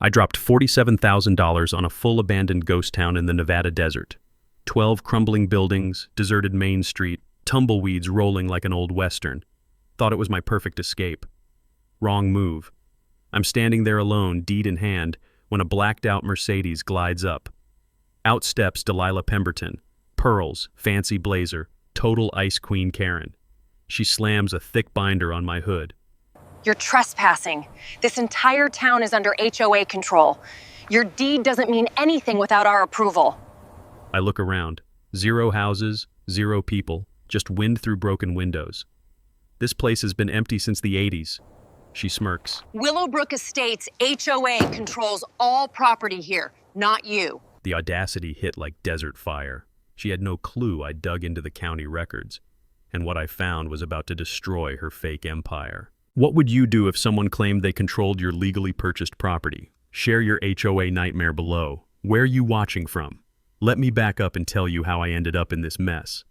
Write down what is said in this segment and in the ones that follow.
I dropped $47,000 on a full abandoned ghost town in the Nevada desert. 12 crumbling buildings, deserted Main Street, tumbleweeds rolling like an old western. Thought it was my perfect escape. Wrong move. I'm standing there alone, deed in hand, when a blacked-out Mercedes glides up. Out steps Delilah Pemberton. Pearls, fancy blazer, total Ice Queen Karen. She slams a thick binder on my hood. You're trespassing. This entire town is under HOA control. Your deed doesn't mean anything without our approval. I look around. 0 houses, 0 people, just wind through broken windows. This place has been empty since the 80s. She smirks. Willowbrook Estates HOA controls all property here, not you. The audacity hit like desert fire. She had no clue I dug into the county records, and what I found was about to destroy her fake empire. What would you do if someone claimed they controlled your legally purchased property? Share your HOA nightmare below. Where are you watching from? Let me back up and tell you how I ended up in this mess.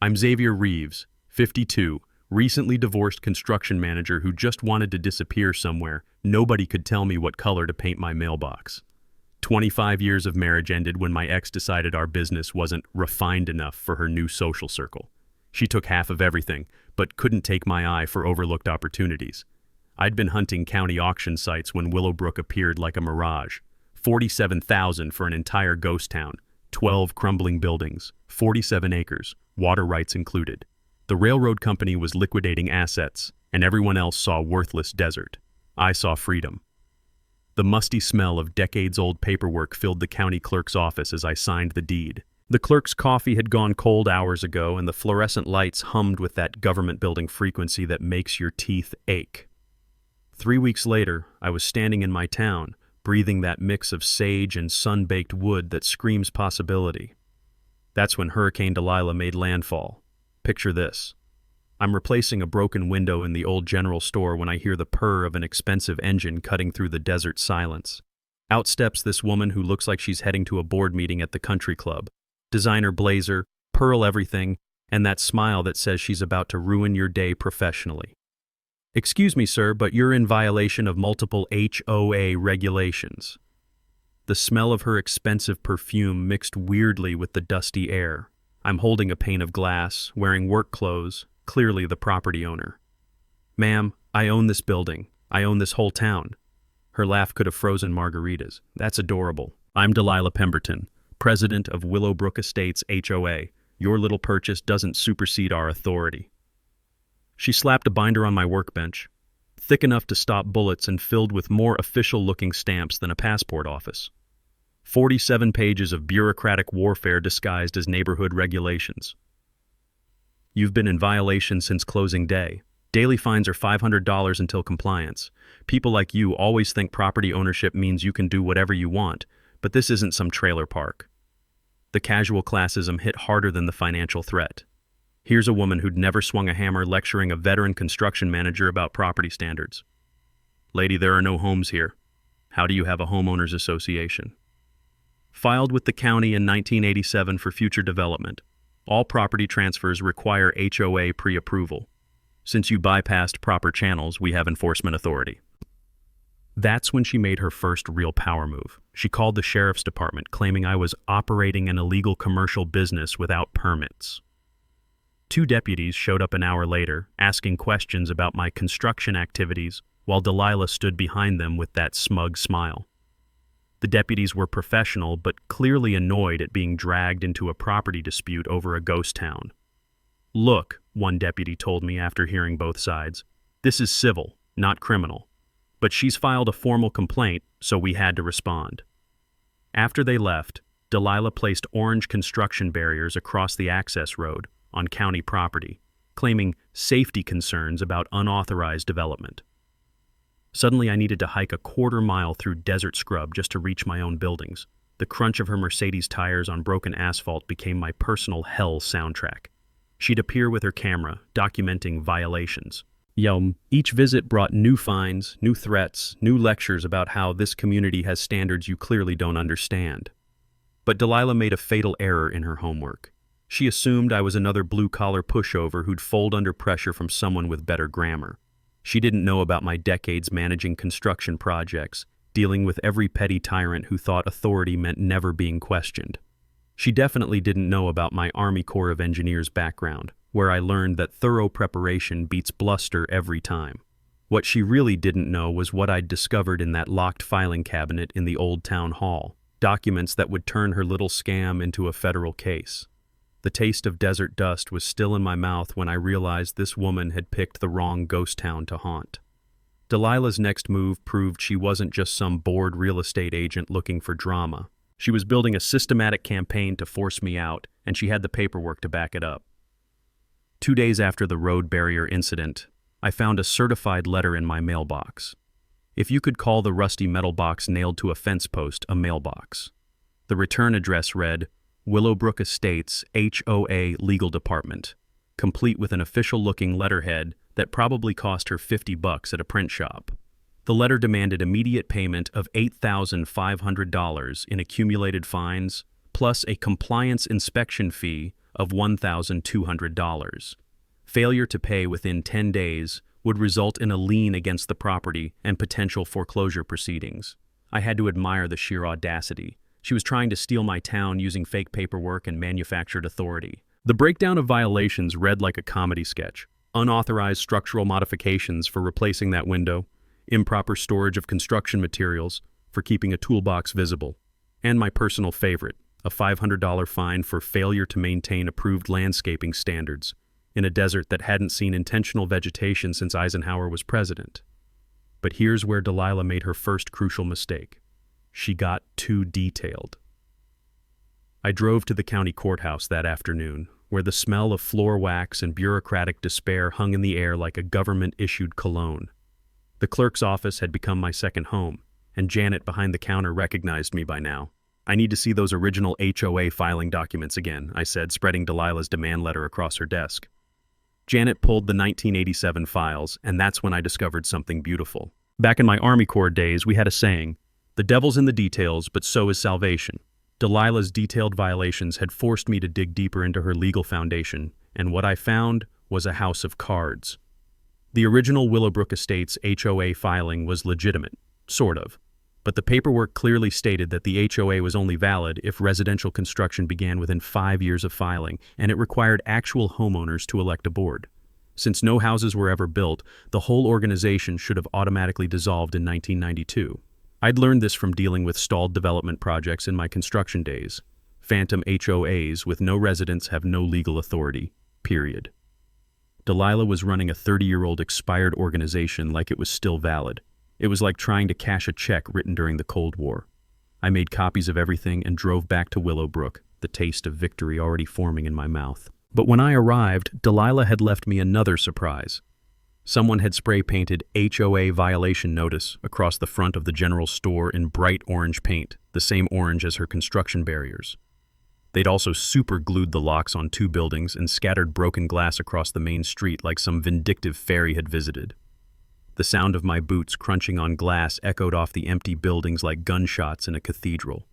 I'm Xavier Reeves, 52, recently divorced construction manager who just wanted to disappear somewhere. Nobody could tell me what color to paint my mailbox. 25 years of marriage ended when my ex decided our business wasn't refined enough for her new social circle. She took half of everything, but couldn't take my eye for overlooked opportunities. I'd been hunting county auction sites when Willowbrook appeared like a mirage. $47,000 for an entire ghost town, 12 crumbling buildings, 47 acres, water rights included. The railroad company was liquidating assets, and everyone else saw worthless desert. I saw freedom. The musty smell of decades-old paperwork filled the county clerk's office as I signed the deed. The clerk's coffee had gone cold hours ago, and the fluorescent lights hummed with that government building frequency that makes your teeth ache. 3 weeks later, I was standing in my town, breathing that mix of sage and sun-baked wood that screams possibility. That's when Hurricane Delilah made landfall. Picture this. I'm replacing a broken window in the old general store when I hear the purr of an expensive engine cutting through the desert silence. Out steps this woman who looks like she's heading to a board meeting at the country club. Designer blazer, pearl everything, and that smile that says she's about to ruin your day professionally. Excuse me, sir, but you're in violation of multiple HOA regulations. The smell of her expensive perfume mixed weirdly with the dusty air. I'm holding a pane of glass, wearing work clothes, clearly the property owner. Ma'am, I own this building. I own this whole town. Her laugh could have frozen margaritas. That's adorable. I'm Delilah Pemberton, president of Willowbrook Estates HOA. Your little purchase doesn't supersede our authority. She slapped a binder on my workbench, thick enough to stop bullets and filled with more official-looking stamps than a passport office. 47 pages of bureaucratic warfare disguised as neighborhood regulations. You've been in violation since closing day. Daily fines are $500 until compliance. People like you always think property ownership means you can do whatever you want, but this isn't some trailer park. The casual classism hit harder than the financial threat. Here's a woman who'd never swung a hammer lecturing a veteran construction manager about property standards. Lady, there are no homes here. How do you have a homeowners association? Filed with the county in 1987 for future development. All property transfers require HOA pre-approval. Since you bypassed proper channels, we have enforcement authority. That's when she made her first real power move. She called the sheriff's department, claiming I was operating an illegal commercial business without permits. 2 deputies showed up an hour later, asking questions about my construction activities, while Delilah stood behind them with that smug smile. The deputies were professional, but clearly annoyed at being dragged into a property dispute over a ghost town. Look, one deputy told me after hearing both sides, this is civil, not criminal. But she's filed a formal complaint, so we had to respond. After they left, Delilah placed orange construction barriers across the access road on county property, claiming safety concerns about unauthorized development. Suddenly I needed to hike a quarter-mile through desert scrub just to reach my own buildings. The crunch of her Mercedes tires on broken asphalt became my personal hell soundtrack. She'd appear with her camera, documenting violations. Each visit brought new fines, new threats, new lectures about how this community has standards you clearly don't understand. But Delilah made a fatal error in her homework. She assumed I was another blue-collar pushover who'd fold under pressure from someone with better grammar. She didn't know about my decades managing construction projects, dealing with every petty tyrant who thought authority meant never being questioned. She definitely didn't know about my Army Corps of Engineers background, where I learned that thorough preparation beats bluster every time. What she really didn't know was what I'd discovered in that locked filing cabinet in the old town hall, documents that would turn her little scam into a federal case. The taste of desert dust was still in my mouth when I realized this woman had picked the wrong ghost town to haunt. Delilah's next move proved she wasn't just some bored real estate agent looking for drama. She was building a systematic campaign to force me out, and she had the paperwork to back it up. 2 days after the road barrier incident, I found a certified letter in my mailbox. If you could call the rusty metal box nailed to a fence post a mailbox. The return address read, Willowbrook Estates, HOA Legal Department, complete with an official-looking letterhead that probably cost her $50 at a print shop. The letter demanded immediate payment of $8,500 in accumulated fines, plus a compliance inspection fee of $1,200. Failure to pay within 10 days would result in a lien against the property and potential foreclosure proceedings. I had to admire the sheer audacity. She was trying to steal my town using fake paperwork and manufactured authority. The breakdown of violations read like a comedy sketch. Unauthorized structural modifications for replacing that window, improper storage of construction materials for keeping a toolbox visible, and my personal favorite, a $500 fine for failure to maintain approved landscaping standards in a desert that hadn't seen intentional vegetation since Eisenhower was president. But here's where Delilah made her first crucial mistake. She got too detailed. I drove to the county courthouse that afternoon, where the smell of floor wax and bureaucratic despair hung in the air like a government-issued cologne. The clerk's office had become my second home, and Janet behind the counter recognized me by now. I need to see those original HOA filing documents again, I said, spreading Delilah's demand letter across her desk. Janet pulled the 1987 files, and that's when I discovered something beautiful. Back in my Army Corps days, we had a saying, "The devil's in the details, but so is salvation." Delilah's detailed violations had forced me to dig deeper into her legal foundation, and what I found was a house of cards. The original Willowbrook Estates HOA filing was legitimate, sort of, but the paperwork clearly stated that the HOA was only valid if residential construction began within 5 years of filing, and it required actual homeowners to elect a board. Since no houses were ever built, the whole organization should have automatically dissolved in 1992. I'd learned this from dealing with stalled development projects in my construction days. Phantom HOAs with no residents have no legal authority, period. Delilah was running a 30-year-old expired organization like it was still valid. It was like trying to cash a check written during the Cold War. I made copies of everything and drove back to Willowbrook, the taste of victory already forming in my mouth. But when I arrived, Delilah had left me another surprise. Someone had spray-painted HOA violation notice across the front of the general store in bright orange paint, the same orange as her construction barriers. They'd also super-glued the locks on 2 buildings and scattered broken glass across the main street like some vindictive fairy had visited. The sound of my boots crunching on glass echoed off the empty buildings like gunshots in a cathedral.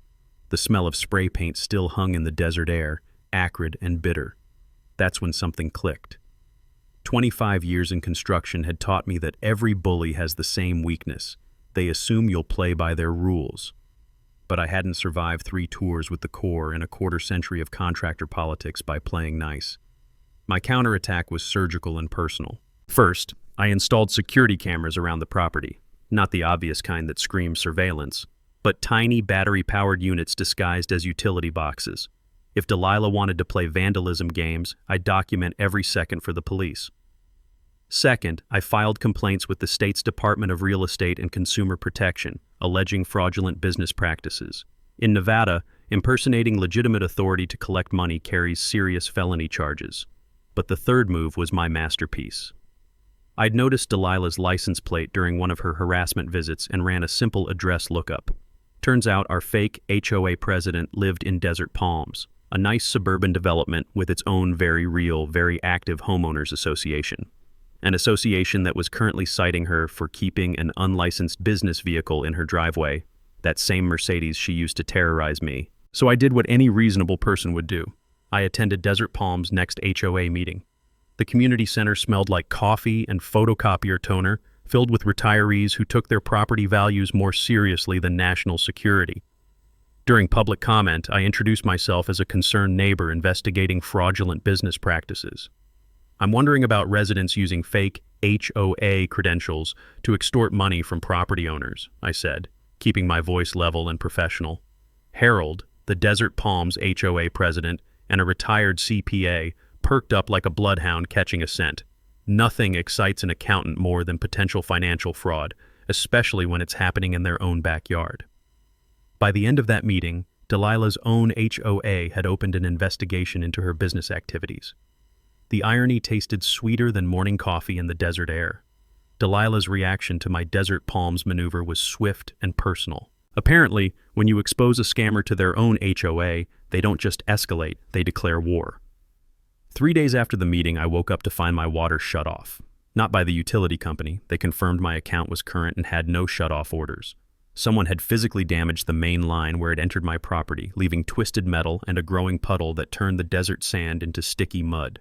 The smell of spray paint still hung in the desert air, acrid and bitter. That's when something clicked. 25 years in construction had taught me that every bully has the same weakness. They assume you'll play by their rules. But I hadn't survived 3 tours with the Corps and a quarter-century of contractor politics by playing nice. My counterattack was surgical and personal. First, I installed security cameras around the property. Not the obvious kind that scream surveillance, but tiny battery-powered units disguised as utility boxes. If Delilah wanted to play vandalism games, I'd document every second for the police. Second, I filed complaints with the state's Department of Real Estate and Consumer Protection, alleging fraudulent business practices. In Nevada, impersonating legitimate authority to collect money carries serious felony charges. But the third move was my masterpiece. I'd noticed Delilah's license plate during one of her harassment visits and ran a simple address lookup. Turns out our fake HOA president lived in Desert Palms, a nice suburban development with its own very real, very active homeowners association. An association that was currently citing her for keeping an unlicensed business vehicle in her driveway, that same Mercedes she used to terrorize me. So I did what any reasonable person would do. I attended Desert Palms' next HOA meeting. The community center smelled like coffee and photocopier toner, filled with retirees who took their property values more seriously than national security. During public comment, I introduced myself as a concerned neighbor investigating fraudulent business practices. I'm wondering about residents using fake HOA credentials to extort money from property owners, I said, keeping my voice level and professional. Harold, the Desert Palms HOA president and a retired CPA, perked up like a bloodhound catching a scent. Nothing excites an accountant more than potential financial fraud, especially when it's happening in their own backyard. By the end of that meeting, Delilah's own HOA had opened an investigation into her business activities. The irony tasted sweeter than morning coffee in the desert air. Delilah's reaction to my Desert Palms maneuver was swift and personal. Apparently, when you expose a scammer to their own HOA, they don't just escalate, they declare war. 3 days after the meeting, I woke up to find my water shut off. Not by the utility company. They confirmed my account was current and had no shut-off orders. Someone had physically damaged the main line where it entered my property, leaving twisted metal and a growing puddle that turned the desert sand into sticky mud.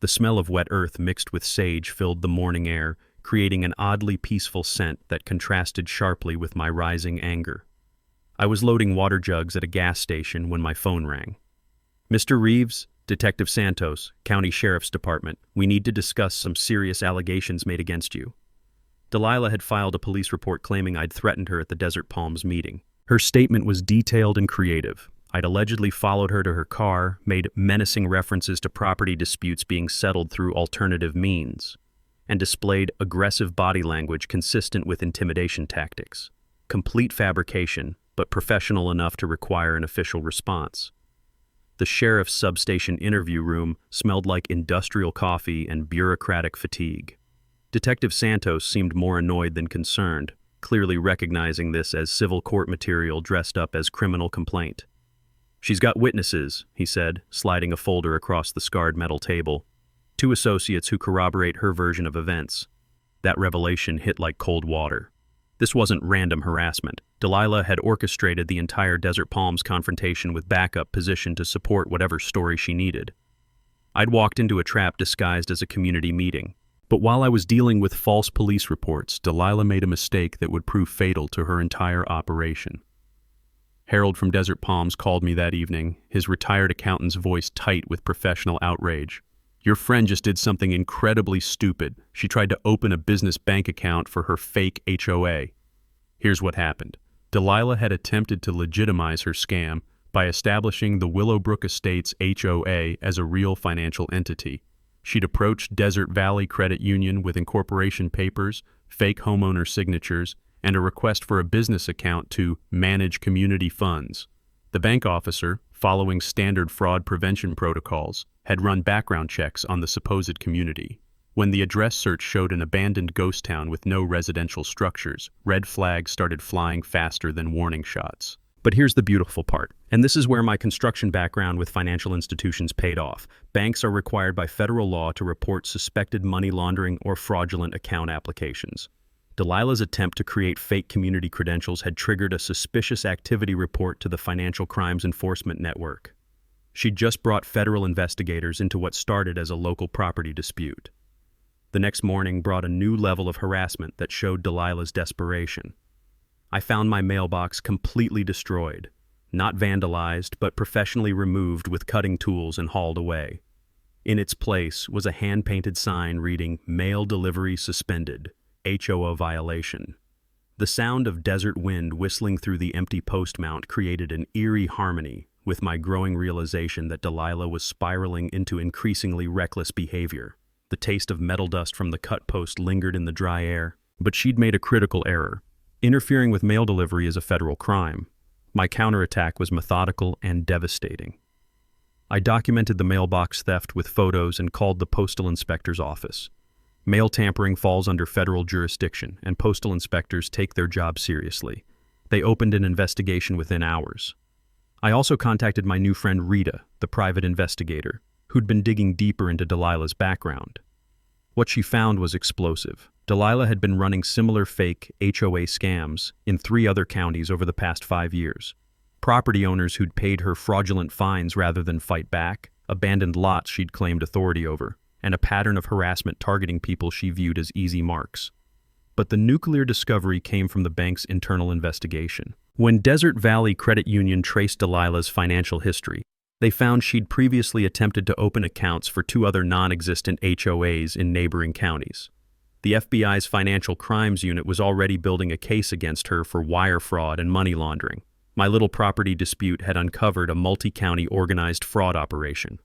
The smell of wet earth mixed with sage filled the morning air, creating an oddly peaceful scent that contrasted sharply with my rising anger. I was loading water jugs at a gas station when my phone rang. "Mr. Reeves, Detective Santos, County Sheriff's Department, we need to discuss some serious allegations made against you." Delilah had filed a police report claiming I'd threatened her at the Desert Palms meeting. Her statement was detailed and creative. I'd allegedly followed her to her car, made menacing references to property disputes being settled through alternative means, and displayed aggressive body language consistent with intimidation tactics. Complete fabrication, but professional enough to require an official response. The sheriff's substation interview room smelled like industrial coffee and bureaucratic fatigue. Detective Santos seemed more annoyed than concerned, clearly recognizing this as civil court material dressed up as criminal complaint. "She's got witnesses," he said, sliding a folder across the scarred metal table. "2 associates who corroborate her version of events." That revelation hit like cold water. This wasn't random harassment. Delilah had orchestrated the entire Desert Palms confrontation with backup positioned to support whatever story she needed. I'd walked into a trap disguised as a community meeting. But while I was dealing with false police reports, Delilah made a mistake that would prove fatal to her entire operation. Harold from Desert Palms called me that evening, his retired accountant's voice tight with professional outrage. "Your friend just did something incredibly stupid. She tried to open a business bank account for her fake HOA. Here's what happened. Delilah had attempted to legitimize her scam by establishing the Willowbrook Estates HOA as a real financial entity. She'd approached Desert Valley Credit Union with incorporation papers, fake homeowner signatures, and a request for a business account to manage community funds. The bank officer, following standard fraud prevention protocols, had run background checks on the supposed community. When the address search showed an abandoned ghost town with no residential structures, red flags started flying faster than warning shots. But here's the beautiful part, and this is where my construction background with financial institutions paid off. Banks are required by federal law to report suspected money laundering or fraudulent account applications. Delilah's attempt to create fake community credentials had triggered a suspicious activity report to the Financial Crimes Enforcement Network. She'd just brought federal investigators into what started as a local property dispute. The next morning brought a new level of harassment that showed Delilah's desperation. I found my mailbox completely destroyed, not vandalized, but professionally removed with cutting tools and hauled away. In its place was a hand-painted sign reading, "Mail delivery suspended, HOA violation." The sound of desert wind whistling through the empty post mount created an eerie harmony with my growing realization that Delilah was spiraling into increasingly reckless behavior. The taste of metal dust from the cut post lingered in the dry air, but she'd made a critical error. Interfering with mail delivery is a federal crime. My counterattack was methodical and devastating. I documented the mailbox theft with photos and called the postal inspector's office. Mail tampering falls under federal jurisdiction, and postal inspectors take their job seriously. They opened an investigation within hours. I also contacted my new friend Rita, the private investigator, who'd been digging deeper into Delilah's background. What she found was explosive. Delilah had been running similar fake HOA scams in 3 other counties over the past 5 years. Property owners who'd paid her fraudulent fines rather than fight back, abandoned lots she'd claimed authority over, and a pattern of harassment targeting people she viewed as easy marks. But the nuclear discovery came from the bank's internal investigation. When Desert Valley Credit Union traced Delilah's financial history, they found she'd previously attempted to open accounts for two other non-existent HOAs in neighboring counties. The FBI's Financial Crimes Unit was already building a case against her for wire fraud and money laundering. My little property dispute had uncovered a multi-county organized fraud operation.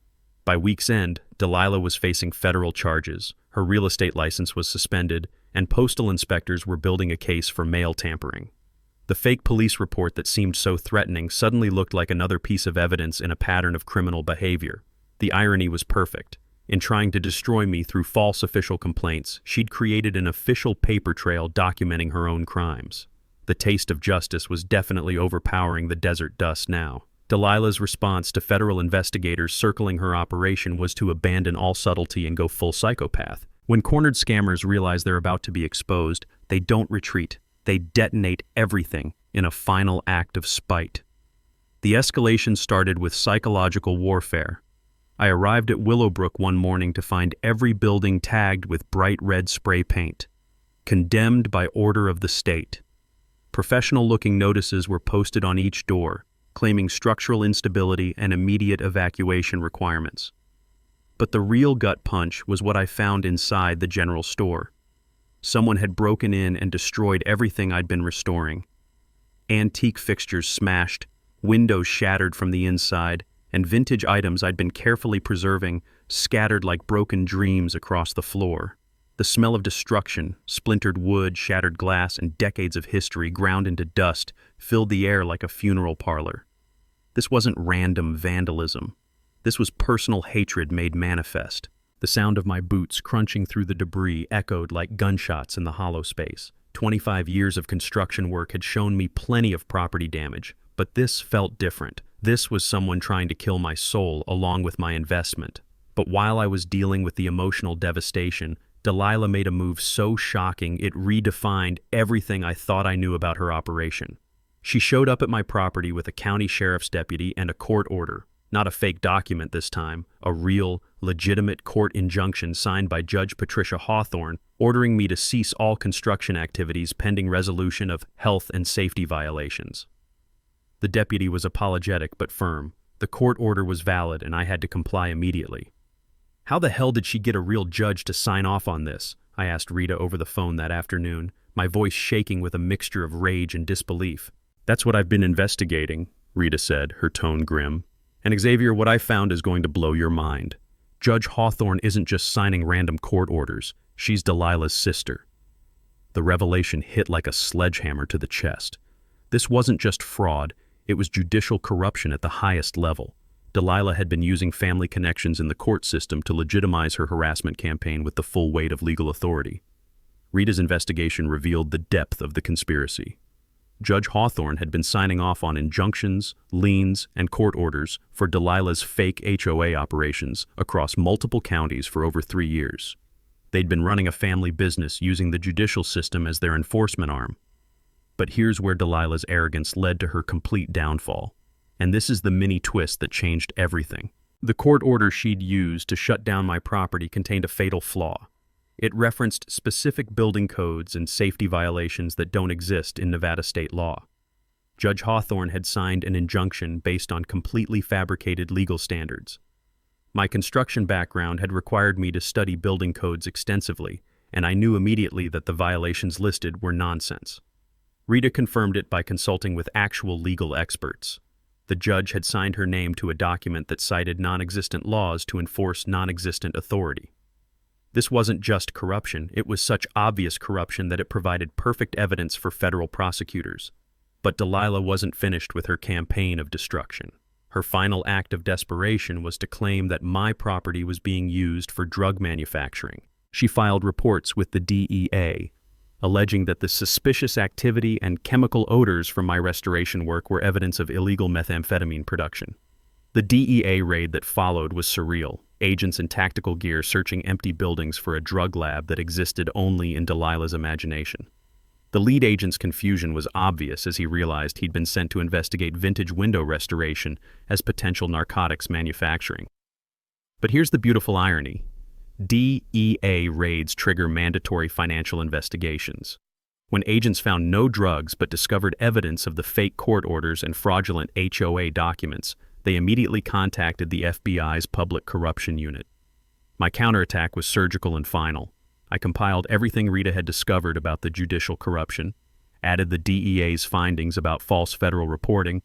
By week's end, Delilah was facing federal charges, her real estate license was suspended, and postal inspectors were building a case for mail tampering. The fake police report that seemed so threatening suddenly looked like another piece of evidence in a pattern of criminal behavior. The irony was perfect. In trying to destroy me through false official complaints, she'd created an official paper trail documenting her own crimes. The taste of justice was definitely overpowering the desert dust now. Delilah's response to federal investigators circling her operation was to abandon all subtlety and go full psychopath. When cornered scammers realize they're about to be exposed, they don't retreat. They detonate everything in a final act of spite. The escalation started with psychological warfare. I arrived at Willowbrook one morning to find every building tagged with bright red spray paint. Condemned by order of the state. Professional-looking notices were posted on each door, claiming structural instability and immediate evacuation requirements. But the real gut punch was what I found inside the general store. Someone had broken in and destroyed everything I'd been restoring. Antique fixtures smashed, windows shattered from the inside, and vintage items I'd been carefully preserving scattered like broken dreams across the floor. The smell of destruction, splintered wood, shattered glass, and decades of history ground into dust filled the air like a funeral parlor. This wasn't random vandalism. This was personal hatred made manifest. The sound of my boots crunching through the debris echoed like gunshots in the hollow space. 25 years of construction work had shown me plenty of property damage, but this felt different. This was someone trying to kill my soul along with my investment. But while I was dealing with the emotional devastation, Delilah made a move so shocking it redefined everything I thought I knew about her operation. She showed up at my property with a county sheriff's deputy and a court order. Not a fake document this time, a real, legitimate court injunction signed by Judge Patricia Hawthorne, ordering me to cease all construction activities pending resolution of health and safety violations. The deputy was apologetic but firm. The court order was valid and I had to comply immediately. How the hell did she get a real judge to sign off on this? I asked Rita over the phone that afternoon, my voice shaking with a mixture of rage and disbelief. That's what I've been investigating, Rita said, her tone grim. And Xavier, what I found is going to blow your mind. Judge Hawthorne isn't just signing random court orders. She's Delilah's sister. The revelation hit like a sledgehammer to the chest. This wasn't just fraud, it was judicial corruption at the highest level. Delilah had been using family connections in the court system to legitimize her harassment campaign with the full weight of legal authority. Rita's investigation revealed the depth of the conspiracy. Judge Hawthorne had been signing off on injunctions, liens, and court orders for Delilah's fake HOA operations across multiple counties for over 3 years. They'd been running a family business using the judicial system as their enforcement arm. But here's where Delilah's arrogance led to her complete downfall. And this is the mini twist that changed everything. The court order she'd used to shut down my property contained a fatal flaw. It referenced specific building codes and safety violations that don't exist in Nevada state law. Judge Hawthorne had signed an injunction based on completely fabricated legal standards. My construction background had required me to study building codes extensively, and I knew immediately that the violations listed were nonsense. Rita confirmed it by consulting with actual legal experts. The judge had signed her name to a document that cited non-existent laws to enforce non-existent authority. This wasn't just corruption, it was such obvious corruption that it provided perfect evidence for federal prosecutors. But Delilah wasn't finished with her campaign of destruction. Her final act of desperation was to claim that my property was being used for drug manufacturing. She filed reports with the DEA, alleging that the suspicious activity and chemical odors from my restoration work were evidence of illegal methamphetamine production. The DEA raid that followed was surreal. Agents in tactical gear searching empty buildings for a drug lab that existed only in Delilah's imagination. The lead agent's confusion was obvious as he realized he'd been sent to investigate vintage window restoration as potential narcotics manufacturing. But here's the beautiful irony. DEA raids trigger mandatory financial investigations. When agents found no drugs but discovered evidence of the fake court orders and fraudulent HOA documents, they immediately contacted the FBI's Public Corruption Unit. My counterattack was surgical and final. I compiled everything Rita had discovered about the judicial corruption, added the DEA's findings about false federal reporting,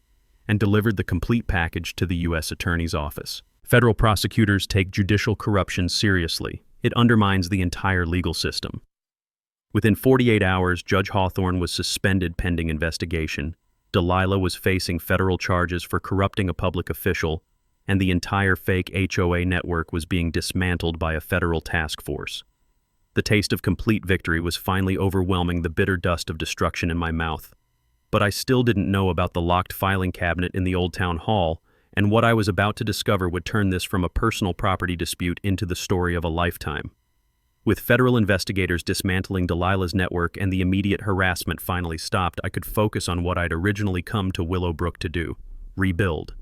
and delivered the complete package to the U.S. Attorney's Office. Federal prosecutors take judicial corruption seriously. It undermines the entire legal system. Within 48 hours, Judge Hawthorne was suspended pending investigation. Delilah was facing federal charges for corrupting a public official, and the entire fake HOA network was being dismantled by a federal task force. The taste of complete victory was finally overwhelming the bitter dust of destruction in my mouth. But I still didn't know about the locked filing cabinet in the old town hall, and what I was about to discover would turn this from a personal property dispute into the story of a lifetime. With federal investigators dismantling Delilah's network and the immediate harassment finally stopped, I could focus on what I'd originally come to Willowbrook to do: rebuild.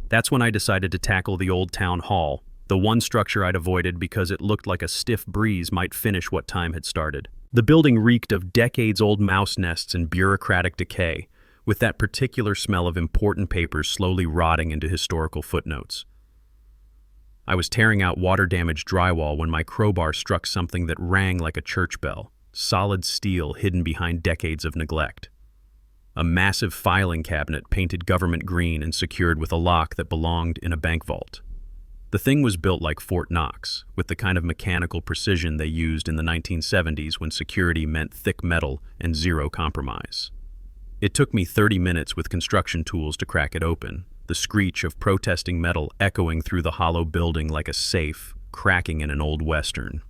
That's when I decided to tackle the old town hall, the one structure I'd avoided because it looked like a stiff breeze might finish what time had started. The building reeked of decades-old mouse nests and bureaucratic decay, with that particular smell of important papers slowly rotting into historical footnotes. I was tearing out water-damaged drywall when my crowbar struck something that rang like a church bell, solid steel hidden behind decades of neglect. A massive filing cabinet painted government green and secured with a lock that belonged in a bank vault. The thing was built like Fort Knox, with the kind of mechanical precision they used in the 1970s when security meant thick metal and zero compromise. It took me 30 minutes with construction tools to crack it open, the screech of protesting metal echoing through the hollow building like a safe, cracking in an old western.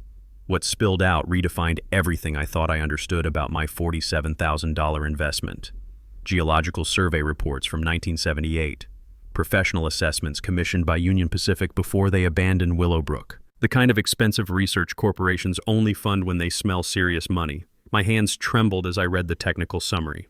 What spilled out redefined everything I thought I understood about my $47,000 investment. Geological survey reports from 1978. Professional assessments commissioned by Union Pacific before they abandoned Willowbrook. The kind of expensive research corporations only fund when they smell serious money. My hands trembled as I read the technical summary.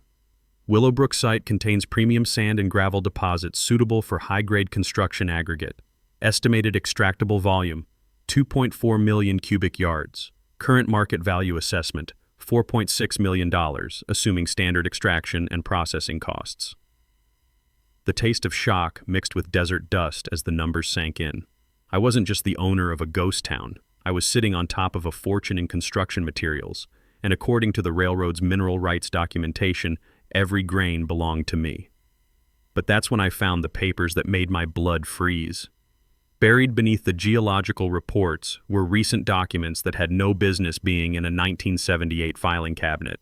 Willowbrook site contains premium sand and gravel deposits suitable for high-grade construction aggregate. Estimated extractable volume, 2.4 million cubic yards. Current market value assessment, $4.6 million, assuming standard extraction and processing costs. The taste of shock mixed with desert dust as the numbers sank in. I wasn't just the owner of a ghost town. I was sitting on top of a fortune in construction materials, and according to the railroad's mineral rights documentation, every grain belonged to me. But that's when I found the papers that made my blood freeze. Buried beneath the geological reports were recent documents that had no business being in a 1978 filing cabinet.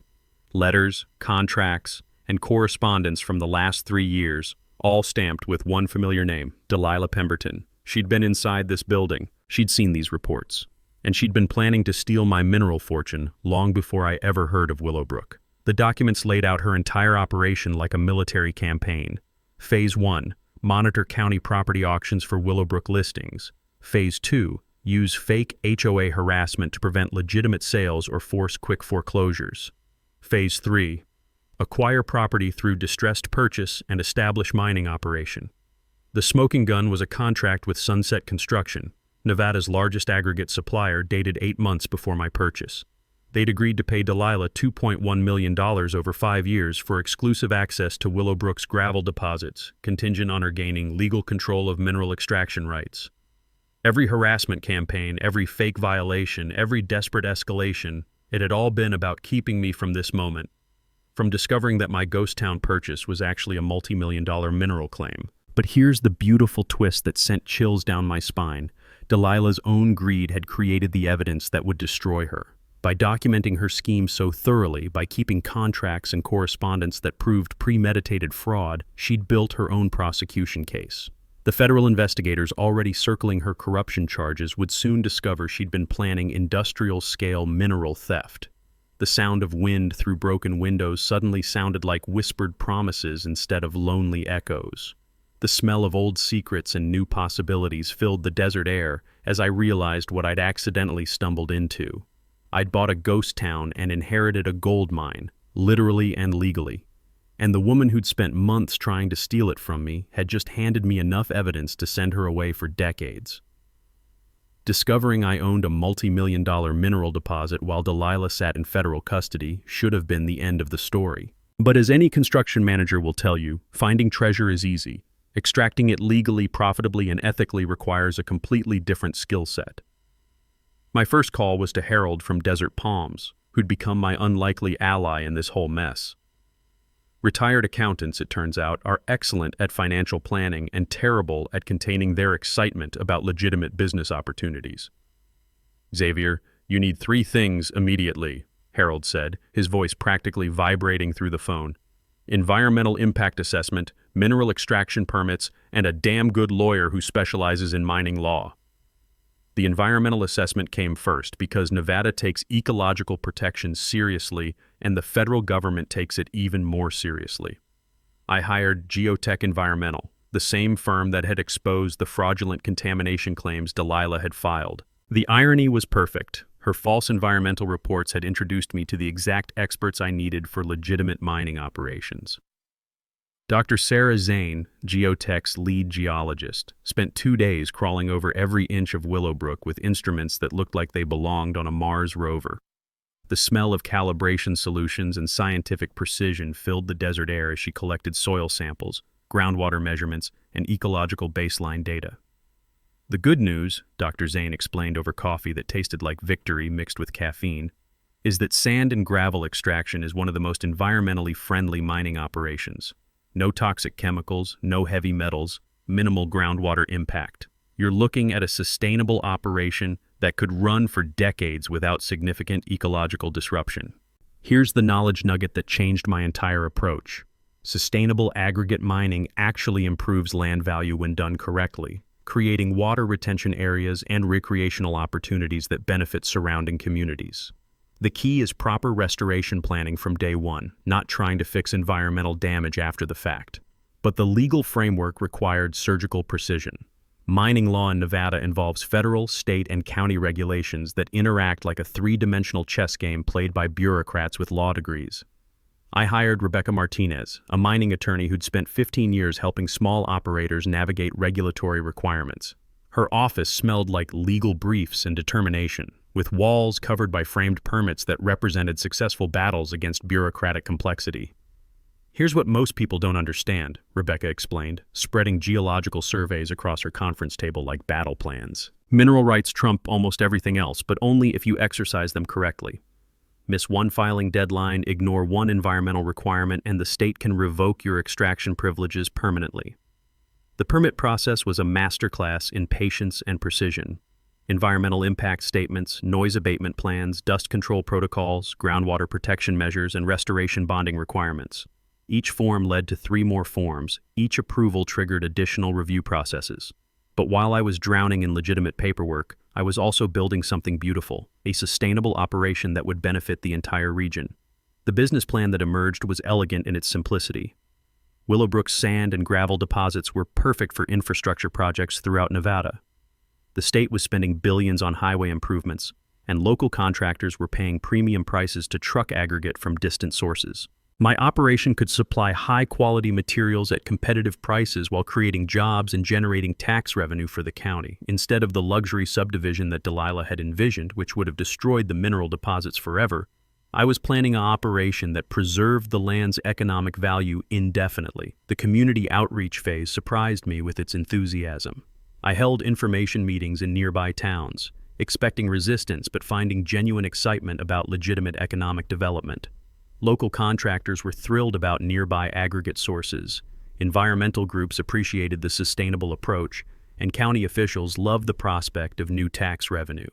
Letters, contracts, and correspondence from the last 3 years, all stamped with one familiar name, Delilah Pemberton. She'd been inside this building. She'd seen these reports. And she'd been planning to steal my mineral fortune long before I ever heard of Willowbrook. The documents laid out her entire operation like a military campaign. Phase 1, monitor county property auctions for Willowbrook listings. Phase 2, use fake HOA harassment to prevent legitimate sales or force quick foreclosures. Phase 3, acquire property through distressed purchase and establish mining operation. The smoking gun was a contract with Sunset Construction, Nevada's largest aggregate supplier, dated 8 months before my purchase. They'd agreed to pay Delilah $2.1 million over 5 years for exclusive access to Willowbrook's gravel deposits, contingent on her gaining legal control of mineral extraction rights. Every harassment campaign, every fake violation, every desperate escalation, it had all been about keeping me from this moment, from discovering that my ghost town purchase was actually a multi-million-dollar mineral claim. But here's the beautiful twist that sent chills down my spine. Delilah's own greed had created the evidence that would destroy her. By documenting her scheme so thoroughly, by keeping contracts and correspondence that proved premeditated fraud, she'd built her own prosecution case. The federal investigators already circling her corruption charges would soon discover she'd been planning industrial-scale mineral theft. The sound of wind through broken windows suddenly sounded like whispered promises instead of lonely echoes. The smell of old secrets and new possibilities filled the desert air as I realized what I'd accidentally stumbled into. I'd bought a ghost town and inherited a gold mine, literally and legally. And the woman who'd spent months trying to steal it from me had just handed me enough evidence to send her away for decades. Discovering I owned a multi-million-dollar mineral deposit while Delilah sat in federal custody should have been the end of the story. But as any construction manager will tell you, finding treasure is easy. Extracting it legally, profitably, and ethically requires a completely different skill set. My first call was to Harold from Desert Palms, who'd become my unlikely ally in this whole mess. Retired accountants, it turns out, are excellent at financial planning and terrible at containing their excitement about legitimate business opportunities. "Xavier, you need 3 things immediately," Harold said, his voice practically vibrating through the phone. "Environmental impact assessment, mineral extraction permits, and a damn good lawyer who specializes in mining law." The environmental assessment came first because Nevada takes ecological protection seriously and the federal government takes it even more seriously. I hired Geotech Environmental, the same firm that had exposed the fraudulent contamination claims Delilah had filed. The irony was perfect. Her false environmental reports had introduced me to the exact experts I needed for legitimate mining operations. Dr. Sarah Zane, Geotech's lead geologist, spent 2 days crawling over every inch of Willowbrook with instruments that looked like they belonged on a Mars rover. The smell of calibration solutions and scientific precision filled the desert air as she collected soil samples, groundwater measurements, and ecological baseline data. "The good news," Dr. Zane explained over coffee that tasted like victory mixed with caffeine, is that sand and gravel extraction is one of the most environmentally friendly mining operations. No toxic chemicals, no heavy metals, minimal groundwater impact. You're looking at a sustainable operation that could run for decades without significant ecological disruption. Here's the knowledge nugget that changed my entire approach. Sustainable aggregate mining actually improves land value when done correctly, creating water retention areas and recreational opportunities that benefit surrounding communities. The key is proper restoration planning from day one, not trying to fix environmental damage after the fact. But the legal framework required surgical precision. Mining law in Nevada involves federal, state, and county regulations that interact like a 3-dimensional chess game played by bureaucrats with law degrees. I hired Rebecca Martinez, a mining attorney who'd spent 15 years helping small operators navigate regulatory requirements. Her office smelled like legal briefs and determination, with walls covered by framed permits that represented successful battles against bureaucratic complexity. "Here's what most people don't understand," Rebecca explained, spreading geological surveys across her conference table like battle plans. "Mineral rights trump almost everything else, but only if you exercise them correctly. Miss one filing deadline, ignore one environmental requirement, and the state can revoke your extraction privileges permanently." The permit process was a masterclass in patience and precision. Environmental impact statements, noise abatement plans, dust control protocols, groundwater protection measures, and restoration bonding requirements. Each form led to 3 more forms. Each approval triggered additional review processes. But while I was drowning in legitimate paperwork, I was also building something beautiful, a sustainable operation that would benefit the entire region. The business plan that emerged was elegant in its simplicity. Willowbrook's sand and gravel deposits were perfect for infrastructure projects throughout Nevada. The state was spending billions on highway improvements, and local contractors were paying premium prices to truck aggregate from distant sources. My operation could supply high-quality materials at competitive prices while creating jobs and generating tax revenue for the county, instead of the luxury subdivision that Delilah had envisioned, which would have destroyed the mineral deposits forever. I was planning an operation that preserved the land's economic value indefinitely. The community outreach phase surprised me with its enthusiasm. I held information meetings in nearby towns, expecting resistance but finding genuine excitement about legitimate economic development. Local contractors were thrilled about nearby aggregate sources. Environmental groups appreciated the sustainable approach, and county officials loved the prospect of new tax revenue.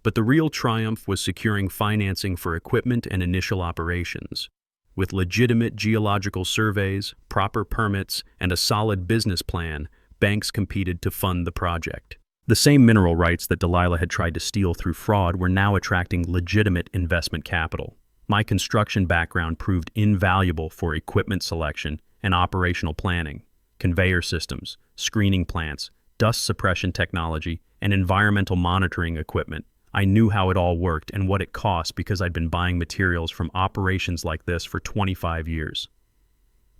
But the real triumph was securing financing for equipment and initial operations. With legitimate geological surveys, proper permits, and a solid business plan, banks competed to fund the project. The same mineral rights that Delilah had tried to steal through fraud were now attracting legitimate investment capital. My construction background proved invaluable for equipment selection and operational planning, conveyor systems, screening plants, dust suppression technology, and environmental monitoring equipment. I knew how it all worked and what it cost because I'd been buying materials from operations like this for 25 years.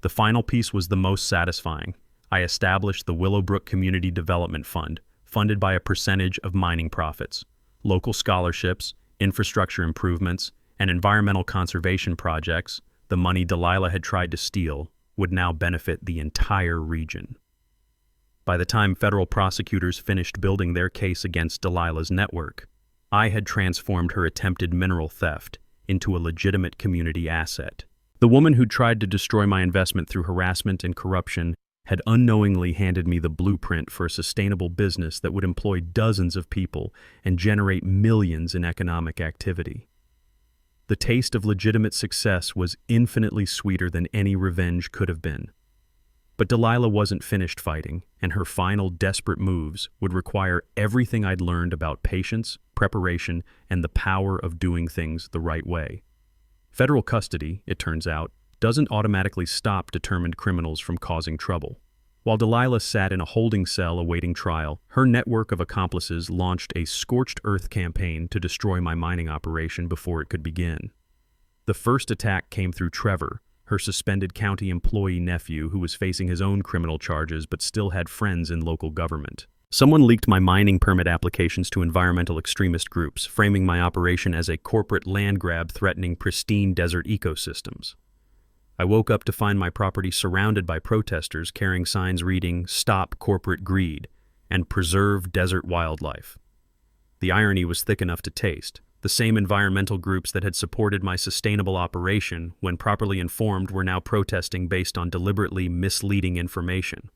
The final piece was the most satisfying. I established the Willowbrook Community Development Fund, funded by a percentage of mining profits. Local scholarships, infrastructure improvements, and environmental conservation projects, the money Delilah had tried to steal, would now benefit the entire region. By the time federal prosecutors finished building their case against Delilah's network, I had transformed her attempted mineral theft into a legitimate community asset. The woman who tried to destroy my investment through harassment and corruption had unknowingly handed me the blueprint for a sustainable business that would employ dozens of people and generate millions in economic activity. The taste of legitimate success was infinitely sweeter than any revenge could have been. But Delilah wasn't finished fighting, and her final desperate moves would require everything I'd learned about patience, preparation, and the power of doing things the right way. Federal custody, it turns out, doesn't automatically stop determined criminals from causing trouble. While Delilah sat in a holding cell awaiting trial, her network of accomplices launched a scorched earth campaign to destroy my mining operation before it could begin. The first attack came through Trevor, her suspended county employee nephew who was facing his own criminal charges but still had friends in local government. Someone leaked my mining permit applications to environmental extremist groups, framing my operation as a corporate land grab threatening pristine desert ecosystems. I woke up to find my property surrounded by protesters carrying signs reading, "Stop Corporate Greed," and "Preserve Desert Wildlife." The irony was thick enough to taste. The same environmental groups that had supported my sustainable operation, when properly informed, were now protesting based on deliberately misleading information.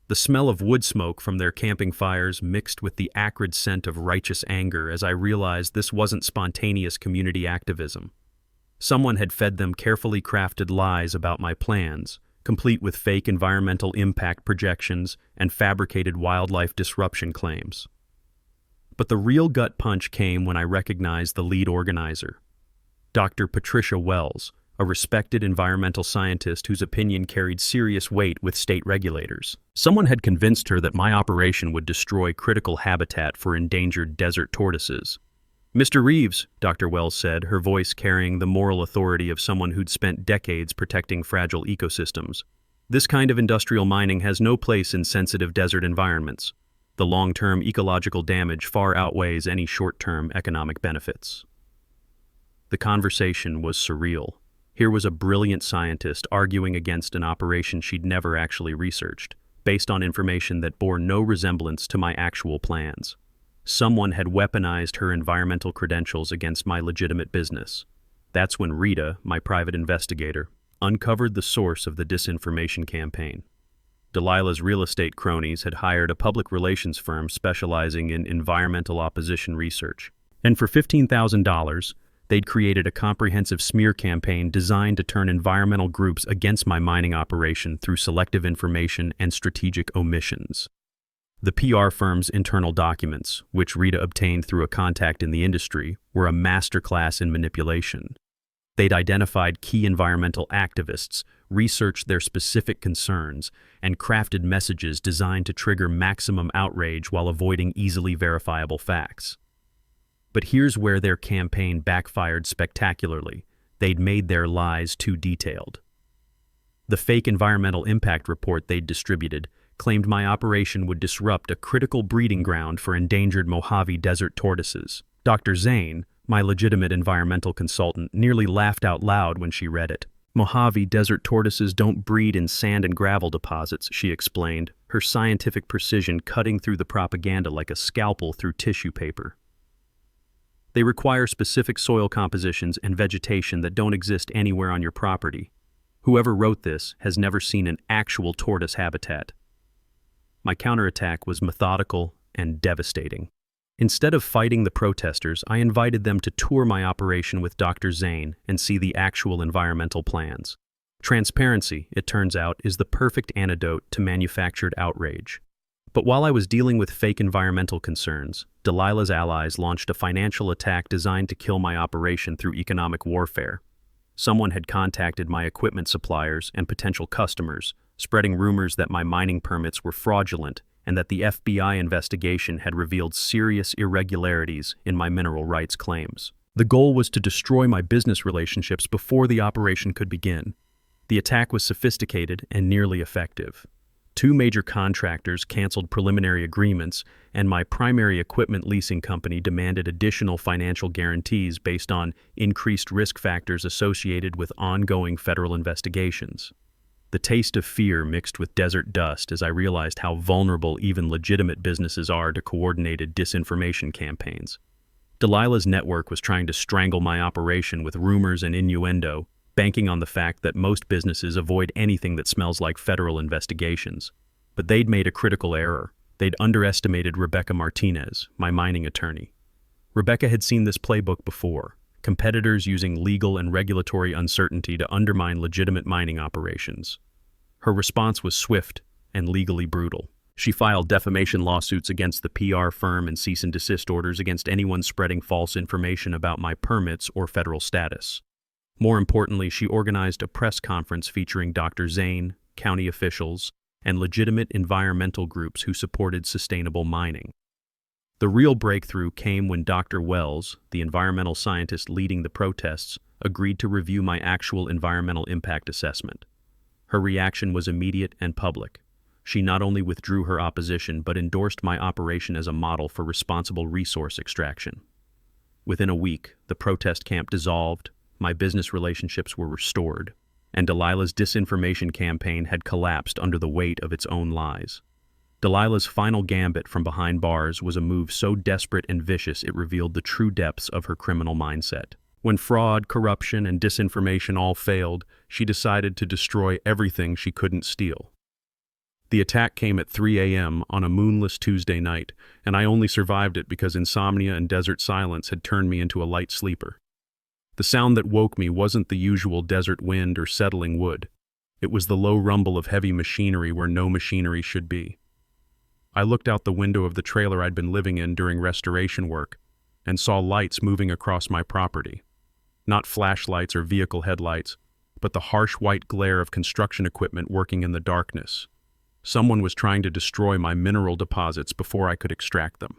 The smell of wood smoke from their camping fires mixed with the acrid scent of righteous anger as I realized this wasn't spontaneous community activism. Someone had fed them carefully crafted lies about my plans, complete with fake environmental impact projections and fabricated wildlife disruption claims. But the real gut punch came when I recognized the lead organizer, Dr. Patricia Wells, a respected environmental scientist whose opinion carried serious weight with state regulators. Someone had convinced her that my operation would destroy critical habitat for endangered desert tortoises. "Mr. Reeves," Dr. Wells said, her voice carrying the moral authority of someone who'd spent decades protecting fragile ecosystems, "this kind of industrial mining has no place in sensitive desert environments. The long-term ecological damage far outweighs any short-term economic benefits." The conversation was surreal. Here was a brilliant scientist arguing against an operation she'd never actually researched, based on information that bore no resemblance to my actual plans. Someone had weaponized her environmental credentials against my legitimate business. That's when Rita, my private investigator, uncovered the source of the disinformation campaign. Delilah's real estate cronies had hired a public relations firm specializing in environmental opposition research. And for $15,000, they'd created a comprehensive smear campaign designed to turn environmental groups against my mining operation through selective information and strategic omissions. The PR firm's internal documents, which Rita obtained through a contact in the industry, were a masterclass in manipulation. They'd identified key environmental activists, researched their specific concerns, and crafted messages designed to trigger maximum outrage while avoiding easily verifiable facts. But here's where their campaign backfired spectacularly. They'd made their lies too detailed. The fake environmental impact report they'd distributed claimed my operation would disrupt a critical breeding ground for endangered Mojave desert tortoises. Dr. Zane, my legitimate environmental consultant, nearly laughed out loud when she read it. "Mojave desert tortoises don't breed in sand and gravel deposits," she explained, her scientific precision cutting through the propaganda like a scalpel through tissue paper. "They require specific soil compositions and vegetation that don't exist anywhere on your property. Whoever wrote this has never seen an actual tortoise habitat." My counterattack was methodical and devastating. Instead of fighting the protesters, I invited them to tour my operation with Dr. Zane and see the actual environmental plans. Transparency, it turns out, is the perfect antidote to manufactured outrage. But while I was dealing with fake environmental concerns, Delilah's allies launched a financial attack designed to kill my operation through economic warfare. Someone had contacted my equipment suppliers and potential customers, spreading rumors that my mining permits were fraudulent and that the FBI investigation had revealed serious irregularities in my mineral rights claims. The goal was to destroy my business relationships before the operation could begin. The attack was sophisticated and nearly effective. Two major contractors canceled preliminary agreements, and my primary equipment leasing company demanded additional financial guarantees based on increased risk factors associated with ongoing federal investigations. The taste of fear mixed with desert dust as I realized how vulnerable even legitimate businesses are to coordinated disinformation campaigns. Delilah's network was trying to strangle my operation with rumors and innuendo, banking on the fact that most businesses avoid anything that smells like federal investigations. But they'd made a critical error. They'd underestimated Rebecca Martinez, my mining attorney. Rebecca had seen this playbook before, competitors using legal and regulatory uncertainty to undermine legitimate mining operations. Her response was swift and legally brutal. She filed defamation lawsuits against the PR firm and cease and desist orders against anyone spreading false information about my permits or federal status. More importantly, she organized a press conference featuring Dr. Zane, county officials, and legitimate environmental groups who supported sustainable mining. The real breakthrough came when Dr. Wells, the environmental scientist leading the protests, agreed to review my actual environmental impact assessment. Her reaction was immediate and public. She not only withdrew her opposition but endorsed my operation as a model for responsible resource extraction. Within a week, the protest camp dissolved, my business relationships were restored, and Delilah's disinformation campaign had collapsed under the weight of its own lies. Delilah's final gambit from behind bars was a move so desperate and vicious it revealed the true depths of her criminal mindset. When fraud, corruption, and disinformation all failed, she decided to destroy everything she couldn't steal. The attack came at 3 a.m. on a moonless Tuesday night, and I only survived it because insomnia and desert silence had turned me into a light sleeper. The sound that woke me wasn't the usual desert wind or settling wood. It was the low rumble of heavy machinery where no machinery should be. I looked out the window of the trailer I'd been living in during restoration work and saw lights moving across my property. Not flashlights or vehicle headlights, but the harsh white glare of construction equipment working in the darkness. Someone was trying to destroy my mineral deposits before I could extract them.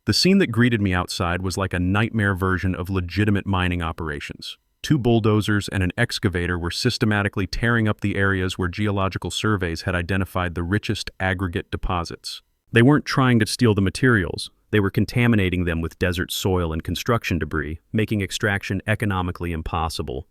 The scene that greeted me outside was like a nightmare version of legitimate mining operations. Two bulldozers and an excavator were systematically tearing up the areas where geological surveys had identified the richest aggregate deposits. They weren't trying to steal the materials. They were contaminating them with desert soil and construction debris, making extraction economically impossible.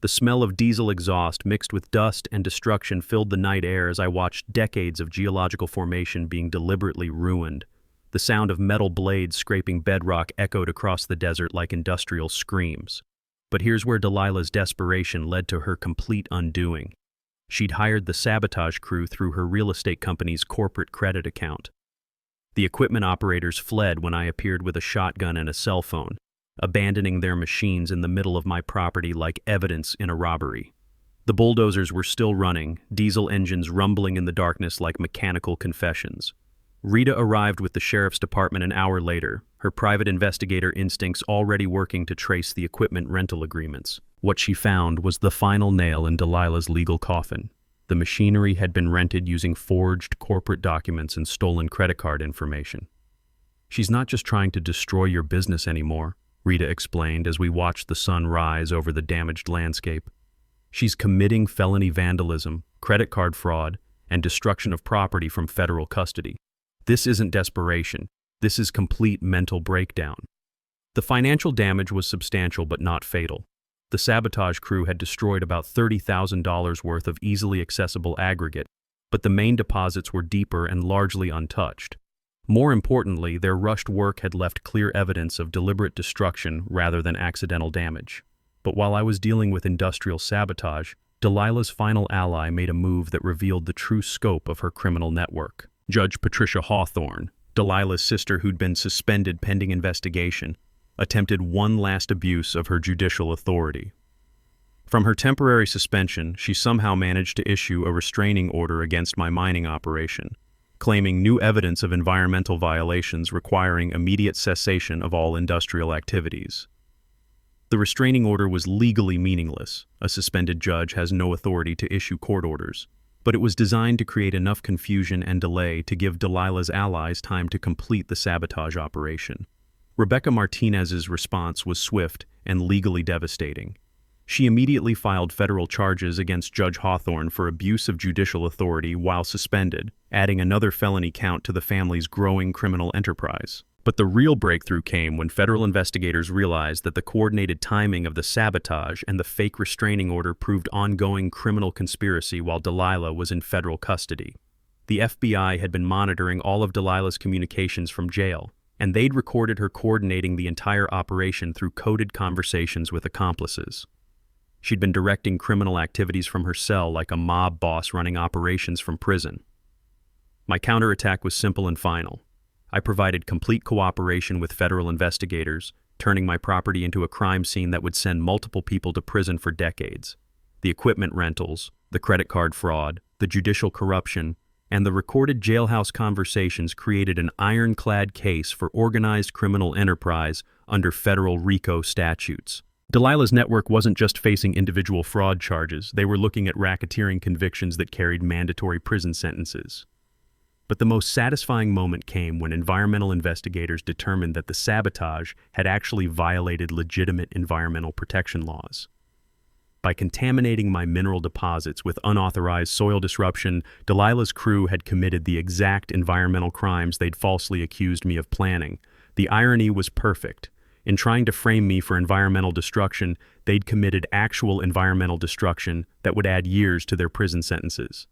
The smell of diesel exhaust mixed with dust and destruction filled the night air as I watched decades of geological formation being deliberately ruined. The sound of metal blades scraping bedrock echoed across the desert like industrial screams. But here's where Delilah's desperation led to her complete undoing. She'd hired the sabotage crew through her real estate company's corporate credit account. The equipment operators fled when I appeared with a shotgun and a cell phone, abandoning their machines in the middle of my property like evidence in a robbery. The bulldozers were still running, diesel engines rumbling in the darkness like mechanical confessions. Rita arrived with the sheriff's department an hour later, her private investigator instincts already working to trace the equipment rental agreements. What she found was the final nail in Delilah's legal coffin. The machinery had been rented using forged corporate documents and stolen credit card information. "She's not just trying to destroy your business anymore," Rita explained as we watched the sun rise over the damaged landscape. "She's committing felony vandalism, credit card fraud, and destruction of property from federal custody. This isn't desperation. This is complete mental breakdown." The financial damage was substantial but not fatal. The sabotage crew had destroyed about $30,000 worth of easily accessible aggregate, but the main deposits were deeper and largely untouched. More importantly, their rushed work had left clear evidence of deliberate destruction rather than accidental damage. But while I was dealing with industrial sabotage, Delilah's final ally made a move that revealed the true scope of her criminal network. Judge Patricia Hawthorne, Delilah's sister who'd been suspended pending investigation, attempted one last abuse of her judicial authority. From her temporary suspension, she somehow managed to issue a restraining order against my mining operation, claiming new evidence of environmental violations requiring immediate cessation of all industrial activities. The restraining order was legally meaningless. A suspended judge has no authority to issue court orders. But it was designed to create enough confusion and delay to give Delilah's allies time to complete the sabotage operation. Rebecca Martinez's response was swift and legally devastating. She immediately filed federal charges against Judge Hawthorne for abuse of judicial authority while suspended, adding another felony count to the family's growing criminal enterprise. But the real breakthrough came when federal investigators realized that the coordinated timing of the sabotage and the fake restraining order proved ongoing criminal conspiracy while Delilah was in federal custody. The FBI had been monitoring all of Delilah's communications from jail, and they'd recorded her coordinating the entire operation through coded conversations with accomplices. She'd been directing criminal activities from her cell like a mob boss running operations from prison. My counterattack was simple and final. I provided complete cooperation with federal investigators, turning my property into a crime scene that would send multiple people to prison for decades. The equipment rentals, the credit card fraud, the judicial corruption, and the recorded jailhouse conversations created an ironclad case for organized criminal enterprise under federal RICO statutes. Delilah's network wasn't just facing individual fraud charges, they were looking at racketeering convictions that carried mandatory prison sentences. But the most satisfying moment came when environmental investigators determined that the sabotage had actually violated legitimate environmental protection laws. By contaminating my mineral deposits with unauthorized soil disruption, Delilah's crew had committed the exact environmental crimes they'd falsely accused me of planning. The irony was perfect. In trying to frame me for environmental destruction, they'd committed actual environmental destruction that would add years to their prison sentences.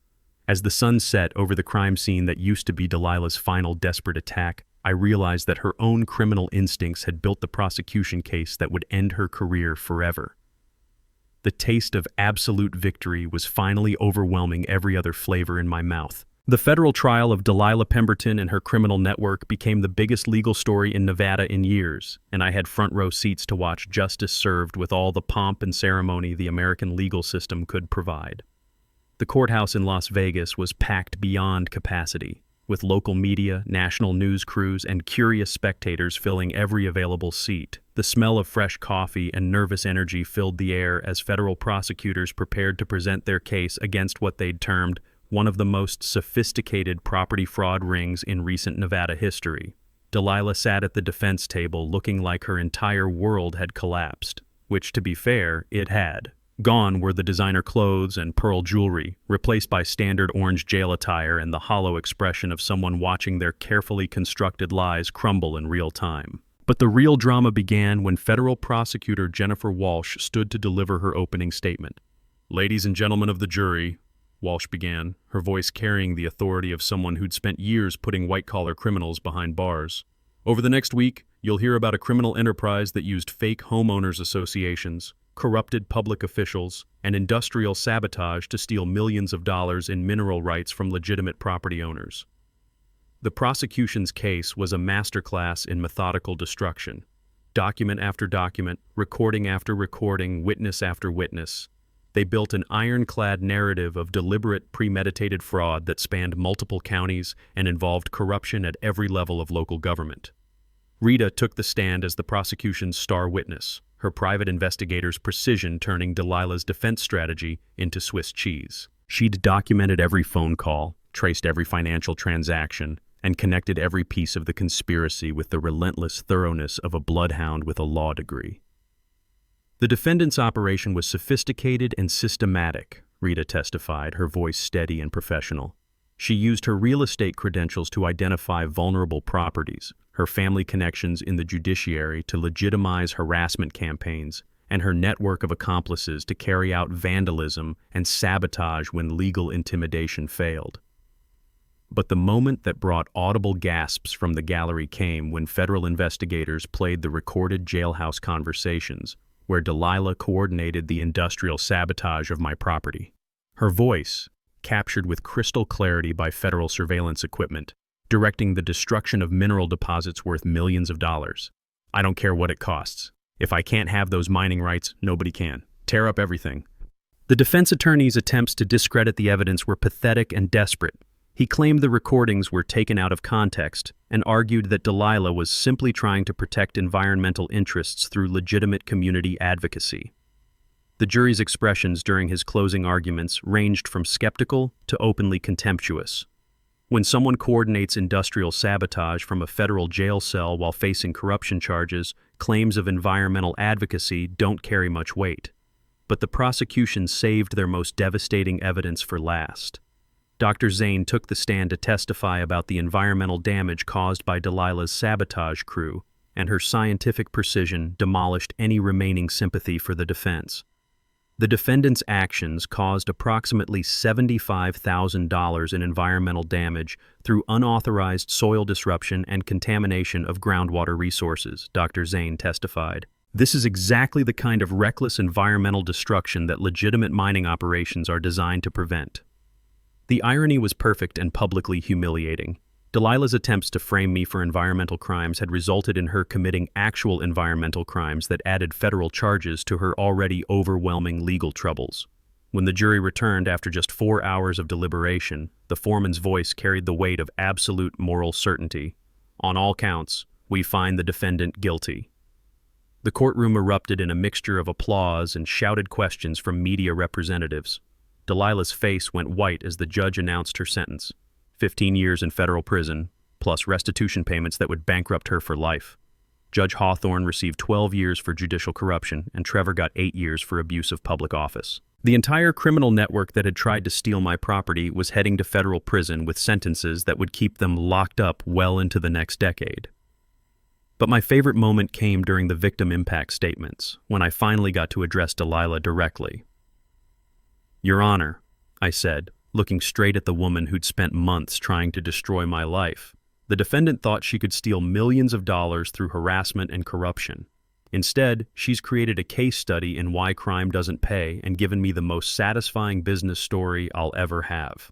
As the sun set over the crime scene that used to be Delilah's final desperate attack, I realized that her own criminal instincts had built the prosecution case that would end her career forever. The taste of absolute victory was finally overwhelming every other flavor in my mouth. The federal trial of Delilah Pemberton and her criminal network became the biggest legal story in Nevada in years, and I had front row seats to watch justice served with all the pomp and ceremony the American legal system could provide. The courthouse in Las Vegas was packed beyond capacity, with local media, national news crews, and curious spectators filling every available seat. The smell of fresh coffee and nervous energy filled the air as federal prosecutors prepared to present their case against what they'd termed one of the most sophisticated property fraud rings in recent Nevada history. Delilah sat at the defense table looking like her entire world had collapsed, which, to be fair, it had. Gone were the designer clothes and pearl jewelry, replaced by standard orange jail attire and the hollow expression of someone watching their carefully constructed lies crumble in real time. But the real drama began when federal prosecutor Jennifer Walsh stood to deliver her opening statement. "Ladies and gentlemen of the jury," Walsh began, her voice carrying the authority of someone who'd spent years putting white-collar criminals behind bars. "Over the next week, you'll hear about a criminal enterprise that used fake homeowners associations, corrupted public officials, and industrial sabotage to steal millions of dollars in mineral rights from legitimate property owners." The prosecution's case was a masterclass in methodical destruction. Document after document, recording after recording, witness after witness. They built an ironclad narrative of deliberate, premeditated fraud that spanned multiple counties and involved corruption at every level of local government. Rita took the stand as the prosecution's star witness, her private investigator's precision turning Delilah's defense strategy into Swiss cheese. She'd documented every phone call, traced every financial transaction, and connected every piece of the conspiracy with the relentless thoroughness of a bloodhound with a law degree. The defendant's operation was sophisticated and systematic, Rita testified, her voice steady and professional. She used her real estate credentials to identify vulnerable properties, her family connections in the judiciary to legitimize harassment campaigns, and her network of accomplices to carry out vandalism and sabotage when legal intimidation failed. But the moment that brought audible gasps from the gallery came when federal investigators played the recorded jailhouse conversations, where Delilah coordinated the industrial sabotage of my property. Her voice, captured with crystal clarity by federal surveillance equipment, directing the destruction of mineral deposits worth millions of dollars. "I don't care what it costs. If I can't have those mining rights, nobody can. Tear up everything." The defense attorney's attempts to discredit the evidence were pathetic and desperate. He claimed the recordings were taken out of context and argued that Delilah was simply trying to protect environmental interests through legitimate community advocacy. The jury's expressions during his closing arguments ranged from skeptical to openly contemptuous. When someone coordinates industrial sabotage from a federal jail cell while facing corruption charges, claims of environmental advocacy don't carry much weight. But the prosecution saved their most devastating evidence for last. Dr. Zane took the stand to testify about the environmental damage caused by Delilah's sabotage crew, and her scientific precision demolished any remaining sympathy for the defense. The defendant's actions caused approximately $75,000 in environmental damage through unauthorized soil disruption and contamination of groundwater resources, Dr. Zane testified. This is exactly the kind of reckless environmental destruction that legitimate mining operations are designed to prevent. The irony was perfect and publicly humiliating. Delilah's attempts to frame me for environmental crimes had resulted in her committing actual environmental crimes that added federal charges to her already overwhelming legal troubles. When the jury returned after just 4 hours of deliberation, the foreman's voice carried the weight of absolute moral certainty. On all counts, we find the defendant guilty. The courtroom erupted in a mixture of applause and shouted questions from media representatives. Delilah's face went white as the judge announced her sentence: 15 years in federal prison, plus restitution payments that would bankrupt her for life. Judge Hawthorne received 12 years for judicial corruption, and Trevor got 8 years for abuse of public office. The entire criminal network that had tried to steal my property was heading to federal prison with sentences that would keep them locked up well into the next decade. But my favorite moment came during the victim impact statements, when I finally got to address Delilah directly. "Your Honor," I said, looking straight at the woman who'd spent months trying to destroy my life. The defendant thought she could steal millions of dollars through harassment and corruption. Instead, she's created a case study in why crime doesn't pay and given me the most satisfying business story I'll ever have.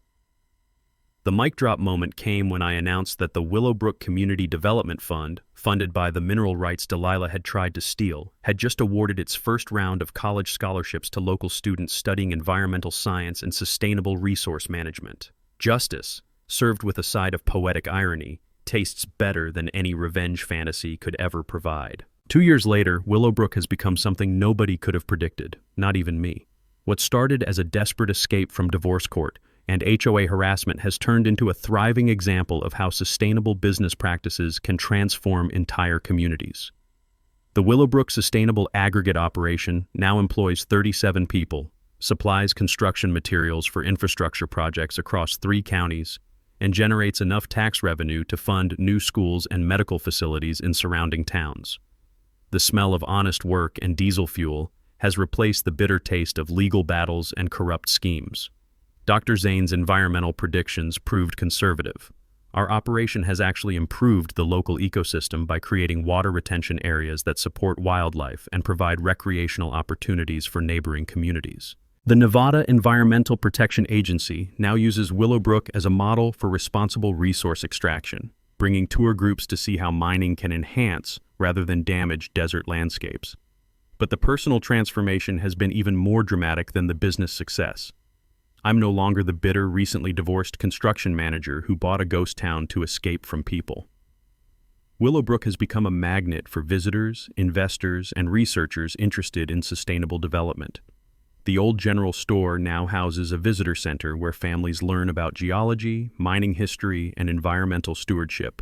The mic drop moment came when I announced that the Willowbrook Community Development Fund, funded by the mineral rights Delilah had tried to steal, had just awarded its first round of college scholarships to local students studying environmental science and sustainable resource management. Justice, served with a side of poetic irony, tastes better than any revenge fantasy could ever provide. 2 years later, Willowbrook has become something nobody could have predicted, not even me. What started as a desperate escape from divorce court and HOA harassment has turned into a thriving example of how sustainable business practices can transform entire communities. The Willowbrook Sustainable Aggregate Operation now employs 37 people, supplies construction materials for infrastructure projects across 3 counties, and generates enough tax revenue to fund new schools and medical facilities in surrounding towns. The smell of honest work and diesel fuel has replaced the bitter taste of legal battles and corrupt schemes. Dr. Zane's environmental predictions proved conservative. Our operation has actually improved the local ecosystem by creating water retention areas that support wildlife and provide recreational opportunities for neighboring communities. The Nevada Environmental Protection Agency now uses Willowbrook as a model for responsible resource extraction, bringing tour groups to see how mining can enhance rather than damage desert landscapes. But the personal transformation has been even more dramatic than the business success. I'm no longer the bitter, recently divorced construction manager who bought a ghost town to escape from people. Willowbrook has become a magnet for visitors, investors, and researchers interested in sustainable development. The old general store now houses a visitor center where families learn about geology, mining history, and environmental stewardship.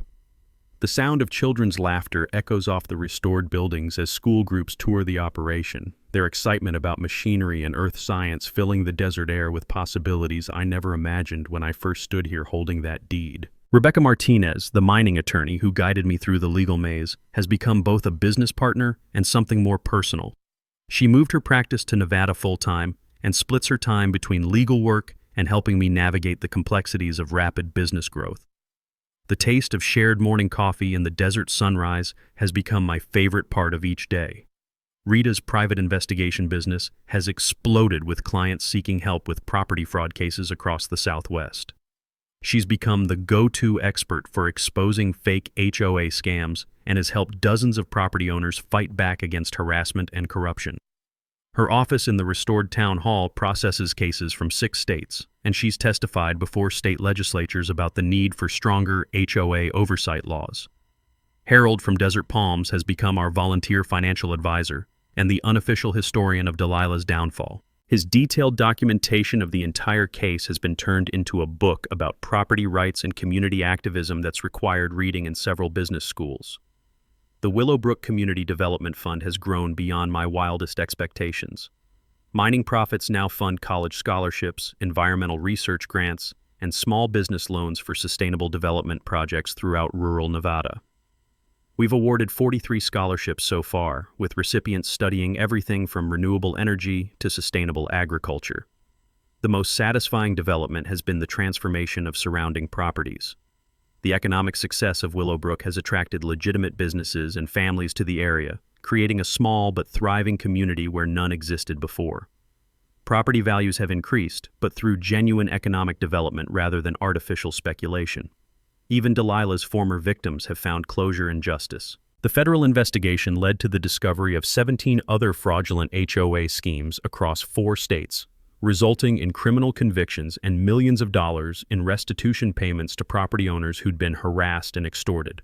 The sound of children's laughter echoes off the restored buildings as school groups tour the operation, their excitement about machinery and earth science filling the desert air with possibilities I never imagined when I first stood here holding that deed. Rebecca Martinez, the mining attorney who guided me through the legal maze, has become both a business partner and something more personal. She moved her practice to Nevada full-time and splits her time between legal work and helping me navigate the complexities of rapid business growth. The taste of shared morning coffee in the desert sunrise has become my favorite part of each day. Rita's private investigation business has exploded with clients seeking help with property fraud cases across the Southwest. She's become the go-to expert for exposing fake HOA scams and has helped dozens of property owners fight back against harassment and corruption. Her office in the restored town hall processes cases from 6 states, and she's testified before state legislatures about the need for stronger HOA oversight laws. Harold from Desert Palms has become our volunteer financial advisor and the unofficial historian of Delilah's downfall. His detailed documentation of the entire case has been turned into a book about property rights and community activism that's required reading in several business schools. The Willowbrook Community Development Fund has grown beyond my wildest expectations. Mining profits now fund college scholarships, environmental research grants, and small business loans for sustainable development projects throughout rural Nevada. We've awarded 43 scholarships so far, with recipients studying everything from renewable energy to sustainable agriculture. The most satisfying development has been the transformation of surrounding properties. The economic success of Willowbrook has attracted legitimate businesses and families to the area, creating a small but thriving community where none existed before. Property values have increased, but through genuine economic development rather than artificial speculation. Even Delilah's former victims have found closure and justice. The federal investigation led to the discovery of 17 other fraudulent HOA schemes across 4 states, resulting in criminal convictions and millions of dollars in restitution payments to property owners who'd been harassed and extorted.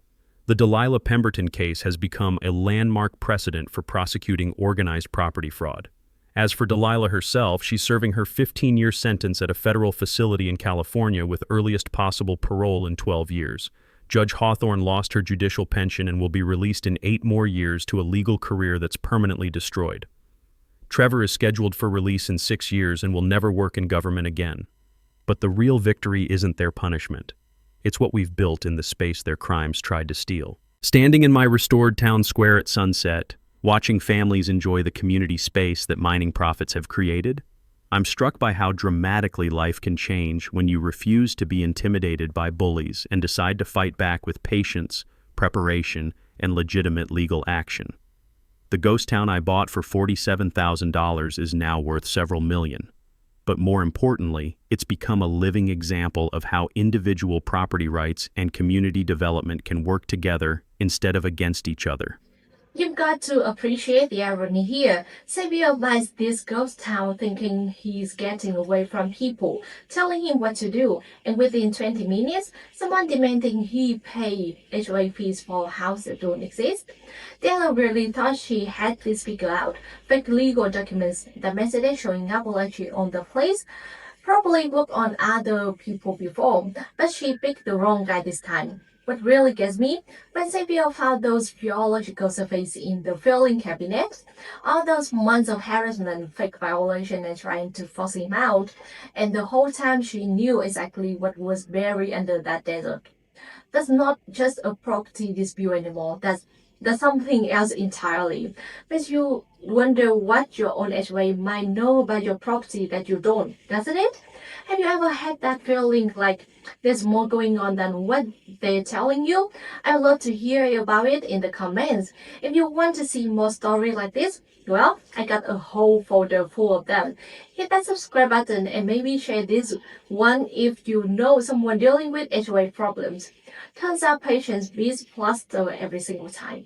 The Delilah Pemberton case has become a landmark precedent for prosecuting organized property fraud. As for Delilah herself, she's serving her 15-year sentence at a federal facility in California with earliest possible parole in 12 years. Judge Hawthorne lost her judicial pension and will be released in 8 more years to a legal career that's permanently destroyed. Trevor is scheduled for release in 6 years and will never work in government again. But the real victory isn't their punishment. It's what we've built in the space their crimes tried to steal. Standing in my restored town square at sunset, watching families enjoy the community space that mining profits have created, I'm struck by how dramatically life can change when you refuse to be intimidated by bullies and decide to fight back with patience, preparation, and legitimate legal action. The ghost town I bought for $47,000 is now worth several million. But more importantly, it's become a living example of how individual property rights and community development can work together instead of against each other. You've got to appreciate the irony here. Xavier buys this ghost town thinking he's getting away from people, telling him what to do, and within 20 minutes, someone demanding he pay HOA fees for a house that don't exist. Della really thought she had this figured out. Fake legal documents, the message showing up allegedly on the place, probably worked on other people before, but she picked the wrong guy this time. What really gets me, when Xavier found those geological surveys in the filing cabinet, all those months of harassment, fake violation, and trying to force him out, and the whole time she knew exactly what was buried under that desert. That's not just a property dispute anymore. That's something else entirely. Makes you wonder what your own HOA might know about your property that you don't, doesn't it? Have you ever had that feeling like there's more going on than what they're telling you? I'd love to hear about it in the comments. If you want to see more stories like this, well, I got a whole folder full of them. Hit that subscribe button and maybe share this one if you know someone dealing with HOA problems. Turns out patience beats plaster every single time.